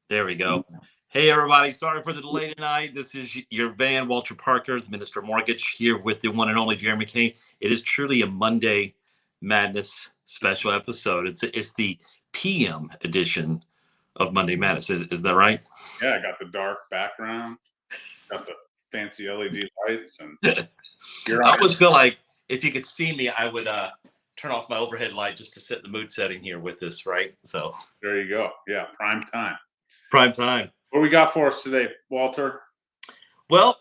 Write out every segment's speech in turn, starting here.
There we go. Hey, everybody. Sorry for the delay tonight. This is your van, Walter Parker, the Minister of Mortgage, here with the one and only Jeremy Kane. It is truly a Monday Madness special episode. It's the PM edition of Monday Madness. Is that right? Yeah, I got the dark background, got the fancy LED lights, and you're I on. always feel like if you could see me, I would turn off my overhead light just to set the mood setting here with this, right? So, There you go. Yeah, prime time. prime time. What we got for us today, Walter? Well,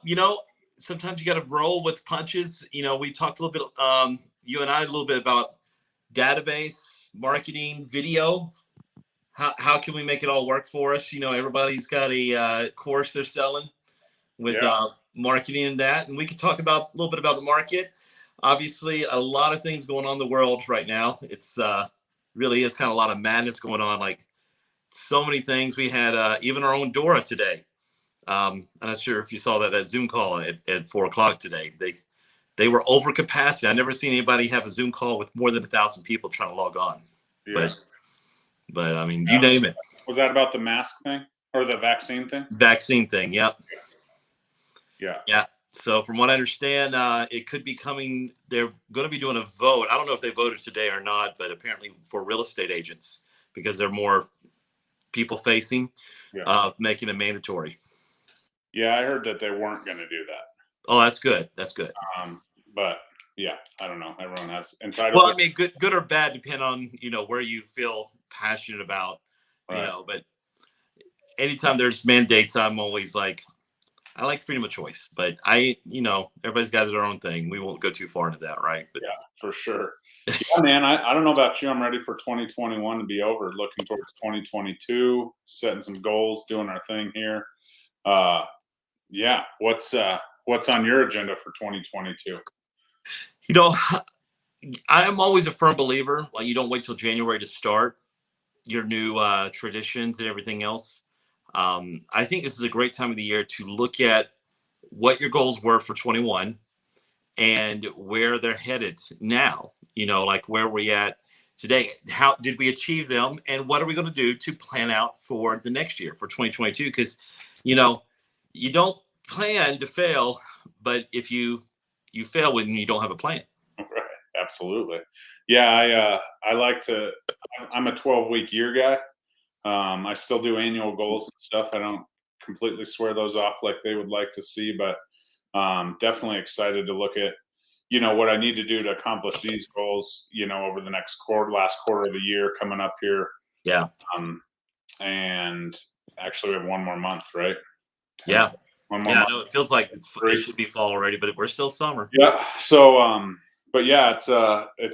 sometimes you got to roll with punches. We talked a little bit, you and I, a little bit about database, marketing, video. How can we make it all work for us? Everybody's got a course they're selling with marketing and that. And we could talk about a little bit about the market. Obviously, a lot of things going on in the world right now. It's really is kind of a lot of madness going on. Like so many things. We had even our own Dora today. I'm not sure if you saw that Zoom call at 4 o'clock today. They were over capacity. I never seen anybody have a Zoom call with more than 1,000 people trying to log on. Yeah. But I mean, you name it. Was that about the mask thing or the vaccine thing? Vaccine thing. Yep. Yeah. So from what I understand, it could be coming. They're going to be doing a vote. I don't know if they voted today or not, but apparently for real estate agents, because they're more people facing, making it mandatory. Yeah, I heard that they weren't going to do that. Oh, that's good. That's good. But yeah, I don't know. Everyone has entitled. Well, I mean, good or bad, depend on where you feel passionate about. Right. But anytime there's mandates, I'm always like, I like freedom of choice. But everybody's got their own thing. We won't go too far into that, right? But yeah, for sure. Yeah, man. I don't know about you. I'm ready for 2021 to be over. Looking towards 2022, setting some goals, doing our thing here. Yeah. What's on your agenda for 2022? I am always a firm believer. Like, you don't wait till January to start your new traditions and everything else. I think this is a great time of the year to look at what your goals were for 21 and where they're headed now. Like where we're at today. How did we achieve them, and what are we going to do to plan out for the next year, for 2022? Because you don't plan to fail, but if you fail when you don't have a plan. Right. Absolutely. Yeah. I like to. I'm a 12-week year guy. I still do annual goals and stuff. I don't completely swear those off like they would like to see, but definitely excited to look at, what I need to do to accomplish these goals, over the last quarter of the year coming up here. Yeah. And actually we have one more month, right? Yeah. One more Yeah. month. I know it feels like it should be fall already, but we're still summer. Yeah. So, but yeah, it's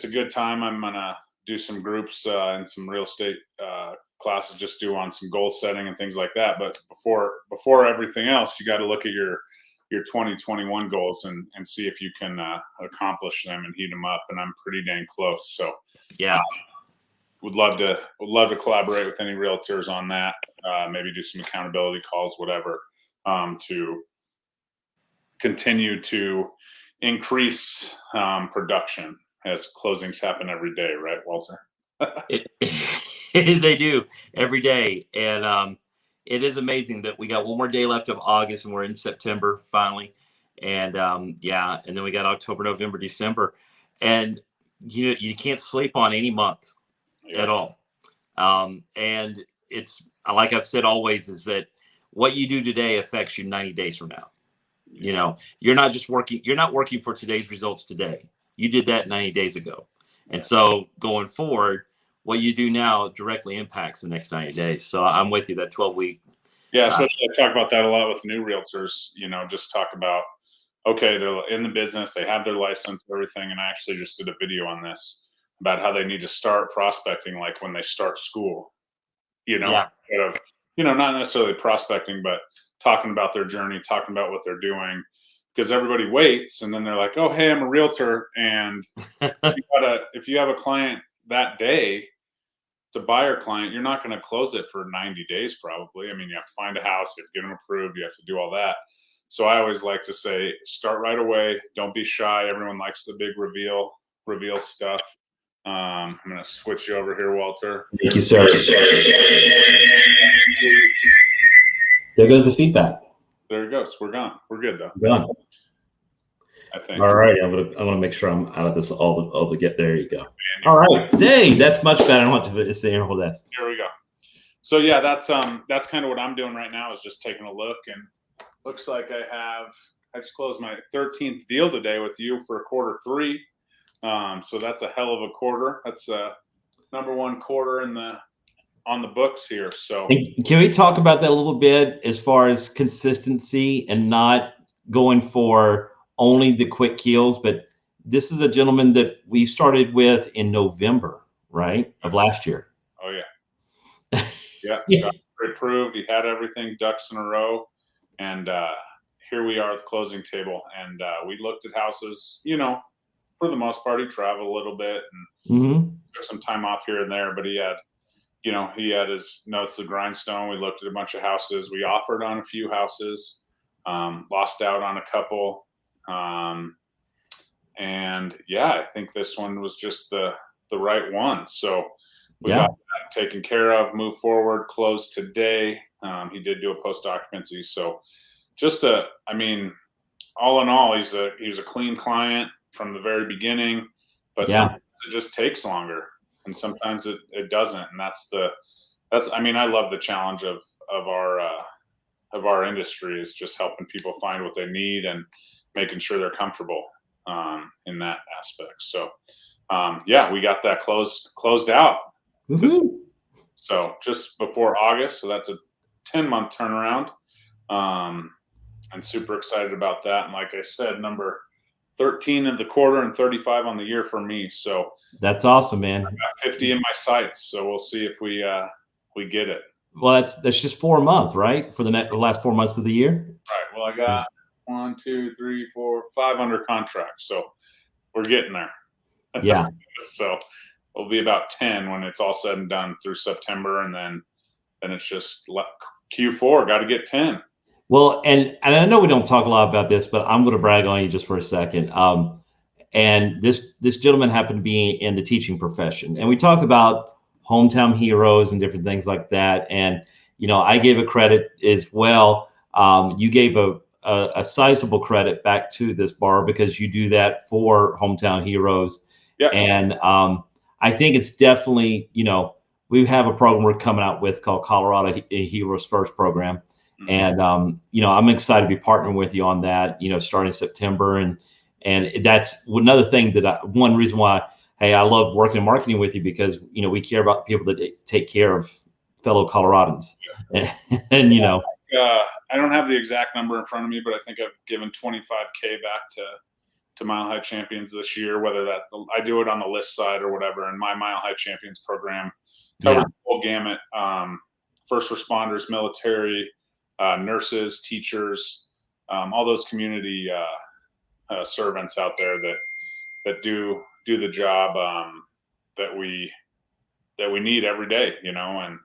a good time. I'm going to do some groups and some real estate classes, just do on some goal setting and things like that. But before everything else, you got to look at your 2021 goals and see if you can accomplish them and heat them up. And I'm pretty dang close. So yeah, would love to collaborate with any realtors on that. Maybe do some accountability calls, whatever, to continue to increase production as closings happen every day, right, Walter? They do every day, and it is amazing that we got one more day left of August, and we're in September finally, and and then we got October, November, December, and you can't sleep on any month at all, and it's like I've said always, is that what you do today affects you 90 days from now. You're not working for today's results today. You did that 90 days ago. And so going forward, what you do now directly impacts the next 90 days. So I'm with you, that 12-week. Yeah, especially I talk about that a lot with new realtors, just talk about, okay, they're in the business, they have their license, everything. And I actually just did a video on this about how they need to start prospecting like when they start school, instead of, not necessarily prospecting, but talking about their journey, talking about what they're doing. Because everybody waits, and then they're like, "Oh, hey, I'm a realtor," and if you have a client that day, it's a buyer client, you're not going to close it for 90 days, probably. I mean, you have to find a house, you have to get them approved, you have to do all that. So I always like to say, start right away. Don't be shy. Everyone likes the big reveal stuff. I'm going to switch you over here, Walter. Thank you, sir. There goes the feedback. There it goes. We're gone. We're good though. Done. I think. All right. I'm gonna make sure I'm out of this all the get. There you go. All right. Hey, that's much better. I don't want to stay here. Hold that. Here we go. So yeah, that's kind of what I'm doing right now, is just taking a look, and looks like I just closed my 13th deal today with you for Q3. So that's a hell of a quarter. That's number one quarter on the books here. So can we talk about that a little bit as far as consistency and not going for only the quick kills? But this is a gentleman that we started with in November, right, of last year. Oh yeah. Yeah. Got approved. He had everything ducks in a row, and here we are at the closing table. And we looked at houses, for the most part. He traveled a little bit and took some time off here and there, but he had his nose to the grindstone. We looked at a bunch of houses. We offered on a few houses, lost out on a couple. And yeah, I think this one was just the right one. So we got that taken care of, move forward, close today. He did do a post occupancy. So just all in all, he was a clean client from the very beginning, but sometimes it just takes longer, and sometimes it doesn't. And I love the challenge of our industry, is just helping people find what they need and making sure they're comfortable in that aspect. So we got that closed out. So just before August. So that's a 10-month turnaround. I'm super excited about that. And like I said, number 13 of the quarter and 35 on the year for me. So that's awesome, man. I got 50 in my sights. So we'll see if we get it. Well, that's just 4 months, right? For the last 4 months of the year. Right. Well, I got 1, 2, 3, 4, 5 under contract. So we're getting there. Yeah. So it'll be about 10 when it's all said and done through September. And then it's just Q4, got to get 10. Well, and I know we don't talk a lot about this, but I'm going to brag on you just for a second. And this gentleman happened to be in the teaching profession, and we talk about hometown heroes and different things like that. And I gave a credit as well. You gave a sizable credit back to this bar because you do that for hometown heroes. Yeah. And I think it's definitely we have a program we're coming out with called Colorado Heroes First program. And, I'm excited to be partnering with you on that, starting September. And that's another thing one reason why, hey, I love working in marketing with you, because, we care about people that take care of fellow Coloradans. Yeah. And, I don't have the exact number in front of me, but I think I've given $25K back to Mile High Champions this year, whether that I do it on the list side or whatever. And my Mile High Champions program covers the whole gamut, first responders, military, nurses, teachers, all those community servants out there that do the job that we need every day, and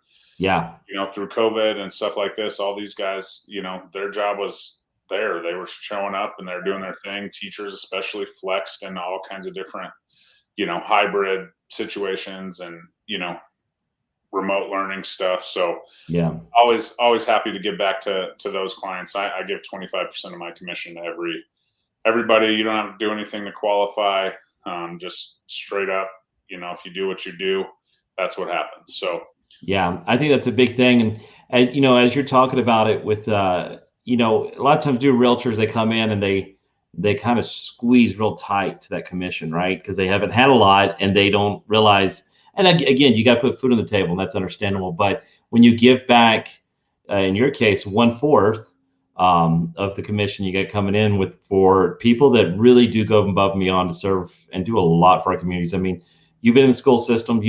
through COVID and stuff like this, all these guys, their job was there. They were showing up and they're doing their thing. Teachers especially flexed in all kinds of different, hybrid situations and, remote learning stuff. So always happy to give back to those clients. I give 25% of my commission to everybody. You don't have to do anything to qualify. Just straight up, if you do what you do, that's what happens. So yeah, I think that's a big thing. And as you're talking about it with a lot of times realtors, they come in and they kind of squeeze real tight to that commission, right? Because they haven't had a lot and they don't realize. And again, you got to put food on the table, and that's understandable. But when you give back, in your case, 1/4 of the commission you get coming in for people that really do go above and beyond to serve and do a lot for our communities. I mean, you've been in the school system,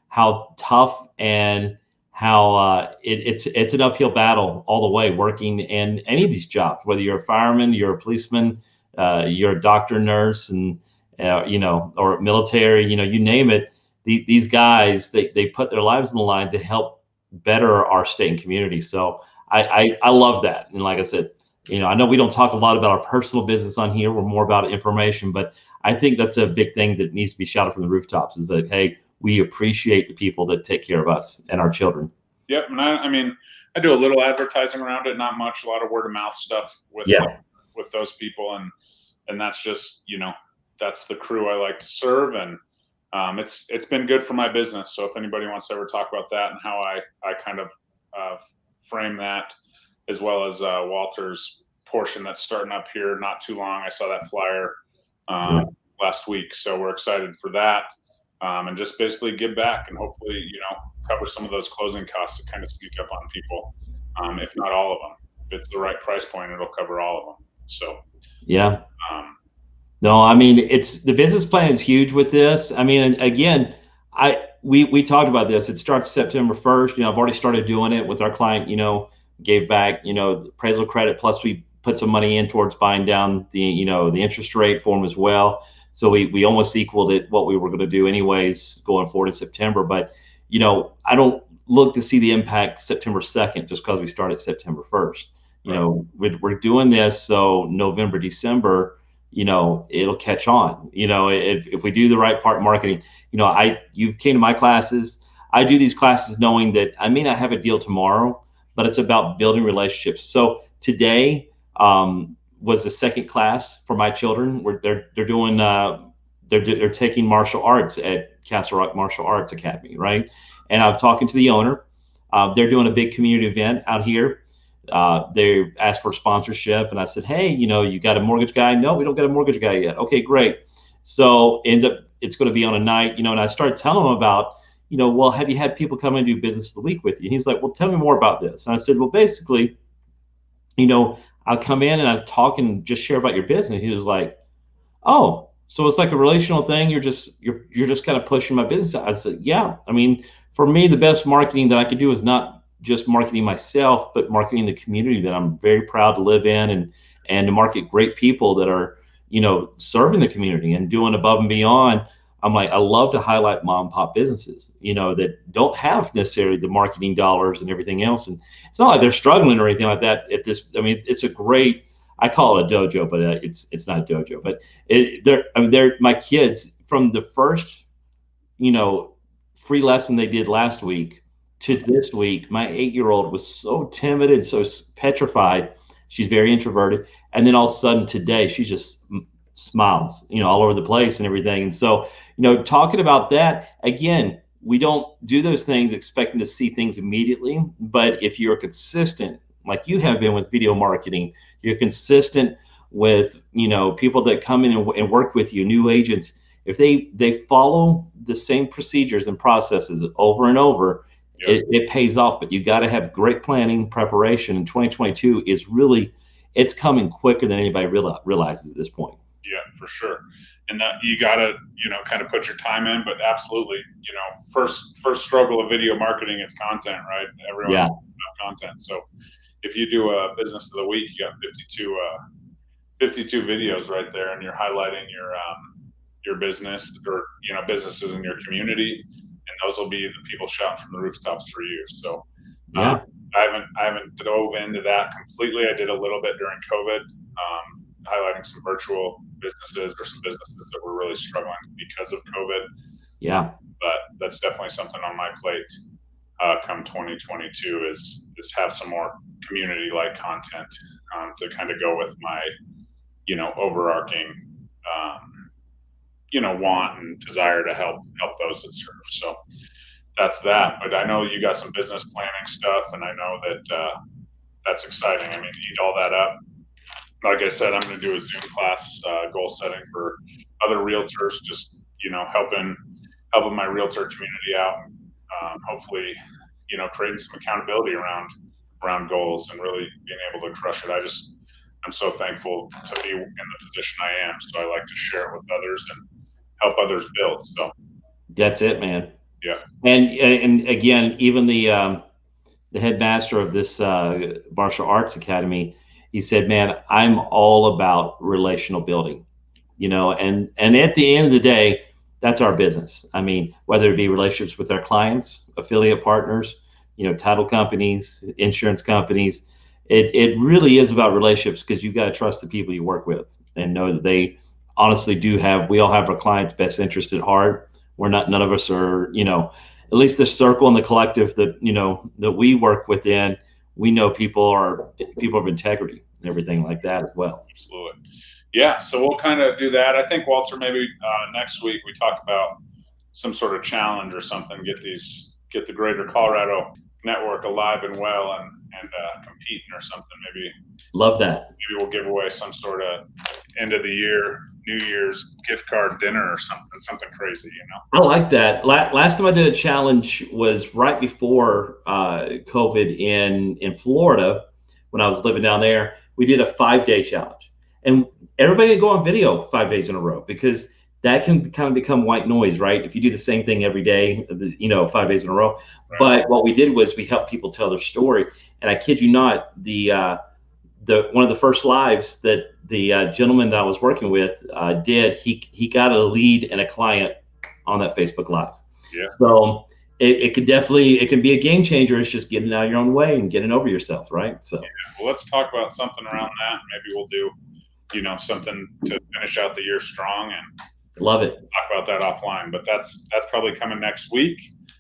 how tough and how it's an uphill battle all the way working in any of these jobs, whether you're a fireman, you're a policeman, you're a doctor, nurse, and or military, you name it. These guys, they put their lives on the line to help better our state and community. So I love that. And like I said, I know we don't talk a lot about our personal business on here. We're more about information, but I think that's a big thing that needs to be shouted from the rooftops, is that, hey, we appreciate the people that take care of us and our children. Yep. And I do a little advertising around it, not much, a lot of word of mouth stuff with those people. And that's just, that's the crew I like to serve. And it's been good for my business. So if anybody wants to ever talk about that and how I kind of frame that, as well as Walter's portion that's starting up here not too long. I saw that flyer last week. So we're excited for that. And just basically give back and hopefully, cover some of those closing costs that kind of sneak up on people. If not all of them. If it's the right price point, it'll cover all of them. So, yeah. No, I mean, the business plan is huge with this. I mean, again, we talked about this. It starts September 1st. I've already started doing it with our client, gave back, the appraisal credit, plus we put some money in towards buying down the, the interest rate for them as well. So we almost equaled it, what we were going to do anyways going forward in September. But, I don't look to see the impact September 2nd just because we started September 1st. We're doing this so November, December, it'll catch on. If we do the right part marketing, you came to my classes. I do these classes knowing that I may not have a deal tomorrow, but it's about building relationships. So today was the second class for my children where they're doing they're taking martial arts at Castle Rock Martial Arts Academy, right? And I'm talking to the owner. They're doing a big community event out here. They asked for sponsorship, and I said, hey, you got a mortgage guy? No, we don't got a mortgage guy yet. Okay, great. So it's going to be on a night, and I started telling him about, well, have you had people come and do business of the week with you? And he's like, well, tell me more about this. And I said, well, basically, I'll come in and I talk and just share about your business. He was like, oh, so it's like a relational thing. You're just kind of pushing my business. I said, yeah. I mean, for me, the best marketing that I could do is not just marketing myself, but marketing the community that I'm very proud to live in, and to market great people that are, serving the community and doing above and beyond. I'm like, I love to highlight mom and pop businesses, that don't have necessarily the marketing dollars and everything else. And it's not like they're struggling or anything like that at this. I mean, it's a great, I call it a dojo, but it's not a dojo, but they're my kids from the first, free lesson they did last week to this week. My 8-year-old was so timid and so petrified. She's very introverted. And then all of a sudden today, she just smiles, all over the place and everything. And so, talking about that, again, we don't do those things expecting to see things immediately. But if you're consistent, like you have been with video marketing, you're consistent with, people that come in and work with you, new agents, if they follow the same procedures and processes over and over, it pays off. But you got to have great planning, preparation. And 2022 is really, it's coming quicker than anybody realizes at this point. Yeah, for sure. And that you got to, kind of put your time in, but absolutely, first struggle of video marketing is content, right? Everyone has content. So if you do a business of the week, you got 52 videos right there, and you're highlighting your business or, businesses in your community, and those will be the people shouting from the rooftops for you. So I haven't dove into that completely. I did a little bit during COVID, highlighting some virtual businesses or some businesses that were really struggling because of COVID. Yeah. But that's definitely something on my plate come 2022 is have some more community-like content to kind of go with my, overarching, want and desire to help those that serve. So that's that. But I know you got some business planning stuff, and I know that that's exciting. I mean, eat all that up. Like I said, I'm going to do a Zoom class, goal setting for other realtors, just, helping my realtor community out. Hopefully, creating some accountability around goals and really being able to crush it. I'm so thankful to be in the position I am. So I like to share it with others and help others build. So that's it, man. Yeah. And again, even the headmaster of this martial arts academy, he said, man, I'm all about relational building, and at the end of the day, that's our business. I mean, whether it be relationships with our clients, affiliate partners, title companies, insurance companies, it really is about relationships, because you've got to trust the people you work with and know that they honestly we all have our clients' best interest at heart. None of us are, at least the circle and the collective that, that we work within, we know people are people of integrity and everything like that as well. Absolutely. Yeah. So we'll kind of do that. I think, Walter, maybe next week we talk about some sort of challenge or something. Get the Greater Colorado Network alive and well and competing or something. Maybe Love that. maybe we'll give away some sort of end of the year, New Year's gift card dinner or something crazy. I like that. Last time I did a challenge was right before COVID in Florida when I was living down there. We did a 5-day challenge, and everybody would go on video 5 days in a row because that can kind of become white noise, right? If you do the same thing every day, 5 days in a row. Right. But what we did was we helped people tell their story, and I kid you not, the one of the first lives that the gentleman that I was working with did, he got a lead and a client on that Facebook Live. Yeah. So it can be a game changer. It's just getting out of your own way and getting over yourself, right? So Yeah. Well, let's talk about something around that. Maybe we'll do, something to finish out the year strong and love it. talk about that offline. But that's probably coming next week.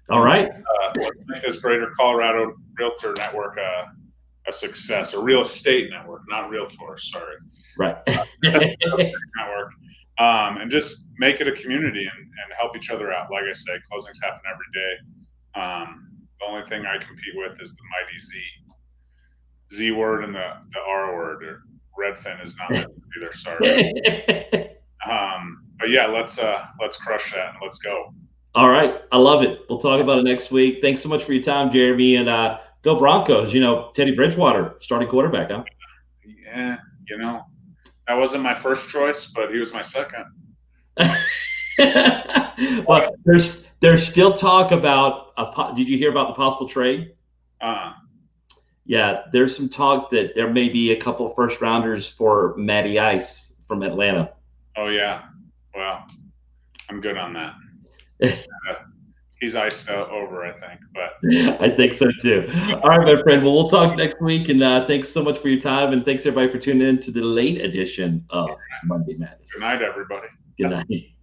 All right. Let's make this Greater Colorado Realtor Network a success, a real estate network, not realtor. Sorry. Right. Network. And just make it a community and help each other out. Like I say, closings happen every day. The only thing I compete with is the mighty Z word and the R word. Or Redfin is not either. Sorry. But yeah, let's crush that and let's go. All right. I love it. We'll talk about it next week. Thanks so much for your time, Jeremy. And go Broncos. Teddy Bridgewater, starting quarterback, huh? Yeah, that wasn't my first choice, but he was my second. Well, there's still talk about did you hear about the possible trade? Yeah, there's some talk that there may be a couple of first rounders for Matty Ice from Atlanta. Oh yeah, well, I'm good on that. He's iced over, I think, but I think so too. All right, my friend. Well, we'll talk next week, and thanks so much for your time, and thanks everybody for tuning in to the late edition of Monday Madness. Good night, everybody. Good night.